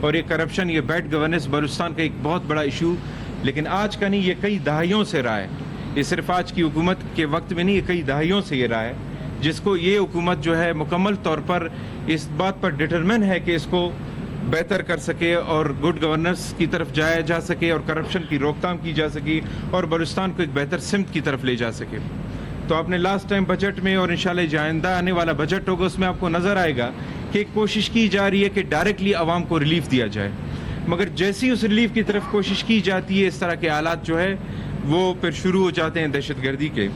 اور یہ کرپشن, یہ بیڈ گورننس بلوچستان کا ایک بہت بڑا ایشو لیکن آج کا نہیں, یہ کئی دہائیوں سے رہا ہے. یہ صرف آج کی حکومت کے وقت میں نہیں, یہ کئی دہائیوں سے یہ رہا ہے, جس کو یہ حکومت جو ہے مکمل طور پر اس بات پر ڈٹرمن ہے کہ اس کو بہتر کر سکے اور گڈ گورننس کی طرف جایا جا سکے اور کرپشن کی روک تھام کی جا سکے اور بلوچستان کو ایک بہتر سمت کی طرف لے جا سکے. تو آپ نے لاسٹ ٹائم بجٹ میں اور انشاءاللہ آئندہ آنے والا بجٹ ہوگا, اس میں آپ کو نظر آئے گا کہ ایک کوشش کی جا رہی ہے کہ ڈائریکٹلی عوام کو ریلیف دیا جائے, مگر جیسی اس ریلیف کی طرف کوشش کی جاتی ہے اس طرح کے حالات جو ہے وہ پھر شروع ہو جاتے ہیں دہشت گردی کے.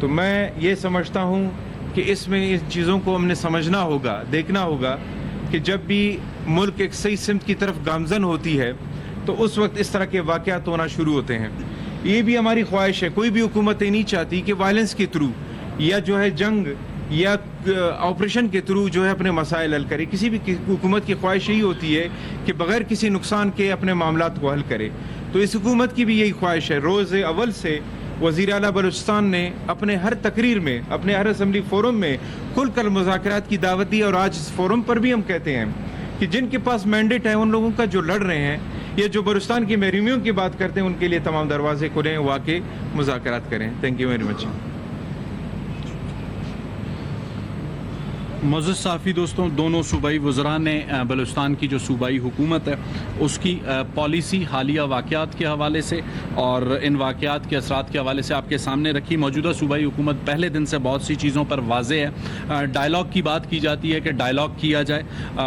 تو میں یہ سمجھتا ہوں کہ اس میں ان چیزوں کو ہم نے سمجھنا ہوگا, دیکھنا ہوگا کہ جب بھی ملک ایک صحیح سمت کی طرف گامزن ہوتی ہے تو اس وقت اس طرح کے واقعات ہونا شروع ہوتے ہیں. یہ بھی ہماری خواہش ہے, کوئی بھی حکومت نہیں چاہتی کہ وائلنس کے تھرو یا جو ہے جنگ یا آپریشن کے تھرو جو ہے اپنے مسائل حل کرے. کسی بھی حکومت کی خواہش یہی ہوتی ہے کہ بغیر کسی نقصان کے اپنے معاملات کو حل کرے. تو اس حکومت کی بھی یہی خواہش ہے. روز اول سے وزیر اعلیٰ بلوچستان نے اپنے ہر تقریر میں, اپنے ہر اسمبلی فورم میں کھل کر مذاکرات کی دعوت دی, اور آج اس فورم پر بھی ہم کہتے ہیں کہ جن کے پاس مینڈیٹ ہے ان لوگوں کا جو لڑ رہے ہیں یا جو بلوچستان کی محرومیوں کی بات کرتے ہیں ان کے لیے تمام دروازے کھلیں, وہ آ کے مذاکرات کریں. Thank you very much. معزز صحافی دوستوں, دونوں صوبائی وزراء نے بلوچستان کی جو صوبائی حکومت ہے اس کی پالیسی حالیہ واقعات کے حوالے سے اور ان واقعات کے اثرات کے حوالے سے آپ کے سامنے رکھی. موجودہ صوبائی حکومت پہلے دن سے بہت سی چیزوں پر واضح ہے. ڈائلاگ کی بات کی جاتی ہے کہ ڈائلاگ کیا جائے.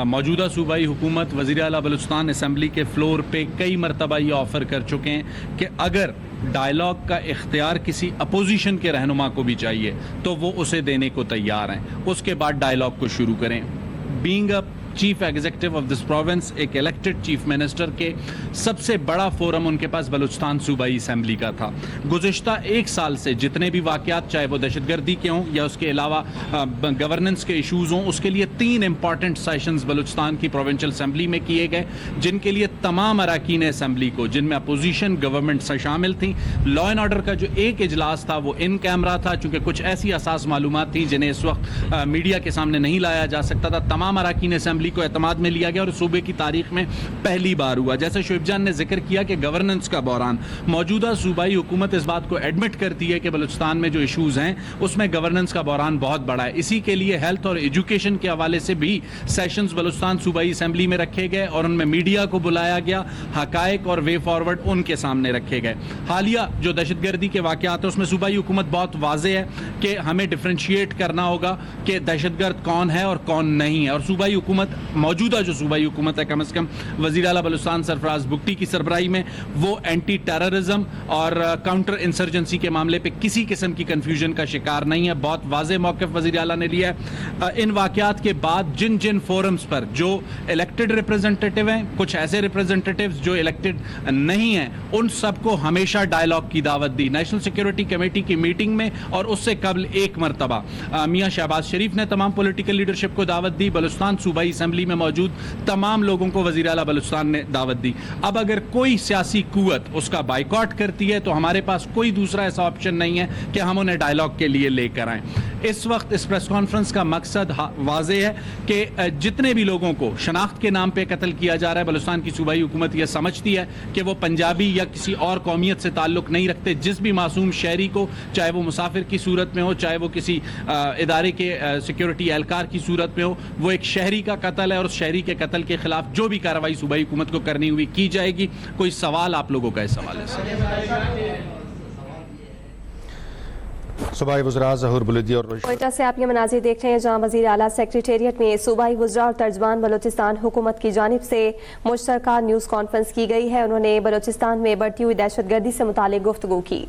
موجودہ صوبائی حکومت وزیر اعلیٰ بلوچستان اسمبلی کے فلور پہ کئی مرتبہ یہ آفر کر چکے ہیں کہ اگر ڈائلاگ کا اختیار کسی اپوزیشن کے رہنما کو بھی چاہیے تو وہ اسے دینے کو تیار ہیں, اس کے بعد ڈائلاگ کو شروع کریں. Being a chief executive of this province, ایک الیکٹڈ چیف منسٹر کے سب سے بڑا فورم ان کے پاس بلوچستان صوبائی اسمبلی کا تھا. گزشتہ ایک سال سے جتنے بھی واقعات, چاہے وہ دہشت گردی کے ہوں یا اس کے علاوہ گورننس کے ایشوز ہوں, اس کے لیے 3 امپارٹنٹ سیشنز بلوچستان کی پروونشل اسمبلی میں کیے گئے, جن کے لیے تمام اراکین اسمبلی کو, جن میں اپوزیشن گورنمنٹ سے شامل تھیں, لا اینڈ آرڈر کا جو ایک اجلاس تھا وہ ان کیمرہ تھا, چونکہ کچھ ایسی اساس معلومات تھیں جنہیں اس وقت میڈیا کے سامنے نہیں لایا جا سکتا تھا. تمام اراکین اسمبلی کو اعتماد میں لیا گیا اور صوبے کی تاریخ میں پہلی بار ہوا. جیسے شعیب جان نے ذکر کیا کہ گورننس کا بحران, موجودہ صوبائی حکومت اس بات کو ایڈمٹ کرتی ہے کہ بلوچستان میں جو ایشوز ہیں اس میں گورننس کا بحران بہت بڑا ہے. اسی کے لیے ہیلتھ اور ایجوکیشن کے حوالے سے بھی سیشنز بلوچستان صوبائی اسمبلی میں رکھے گئے اور ان میں میڈیا کو بلایا گیا, حقائق اور وے فارورڈ ان کے سامنے رکھے گئے. حالیہ جو دہشت گردی کے واقعات ہیں اس میں صوبائی حکومت بہت واضح ہے کہ ہمیں ڈفرینشیٹ کرنا ہوگا کہ دہشت گرد کون ہے اور کون نہیں ہے, اور صوبائی حکومت, موجودہ جو صوبائی حکومت ہے کم از کم وزیر اعلیٰ بلوچستان سرفراز بگٹی کی سربراہی میں, وہ اینٹی ٹیررزم اور کاؤنٹر انسرجنسی کے معاملے پہ کسی قسم کی کنفیوژن کا شکار نہیں ہے. بہت واضح موقف وزیر اعلیٰ نے لیا ہے. ان واقعات کے بعد جن جن فورمز پر جو الیکٹڈ ریپرزنٹیٹیو ہیں, کچھ ایسے ریپرزنٹیٹیوز جو الیکٹڈ نہیں ہیں, ان سب کو ہمیشہ ڈائلاگ کی دعوت دی. نیشنل سیکیورٹی کمیٹی کی میٹنگ میں اور اس سے قبل ایک مرتبہ میاں شہباز شریف نے تمام پولیٹیکل لیڈرشپ کو دعوت دی. بلوچستان صوبائی اسمبلی میں موجود تمام لوگوں کو وزیر اعلیٰ بلوچستان نے دعوت دی. اب اگر کوئی سیاسی قوت اس کا بائیکاٹ کرتی ہے تو ہمارے پاس کوئی دوسرا ایسا آپشن نہیں ہے کہ ہم انہیں ڈائلاگ کے لیے لے کر آئیں. اس وقت اس پریس کانفرنس کا مقصد واضح ہے کہ جتنے بھی لوگوں کو شناخت کے نام پہ قتل کیا جا رہا ہے, بلوچستان کی صوبائی حکومت یہ سمجھتی ہے کہ وہ پنجابی یا کسی اور قومیت سے تعلق نہیں رکھتے. جس بھی معصوم شہری کو, چاہے وہ مسافر کی صورت میں ہو, چاہے وہ کسی ادارے کے سیکیورٹی اہلکار کی صورت میں ہو, وہ ایک شہری کا قتل ہے اور اس شہری کے قتل کے خلاف جو بھی کارروائی صوبائی حکومت کو کرنی ہوئی کی جائے گی. کوئی سوال آپ لوگوں کا اس حوالے سے؟ صوبائی وزراء ظہور بلودی اور کوئٹہ سے آپ یہ مناظر دیکھ رہے ہیں جہاں وزیر اعلیٰ سیکریٹریٹ میں صوبائی وزراء اور ترجمان بلوچستان حکومت کی جانب سے مشترکہ نیوز کانفرنس کی گئی ہے. انہوں نے بلوچستان میں بڑھتی ہوئی دہشت گردی سے متعلق گفتگو کی.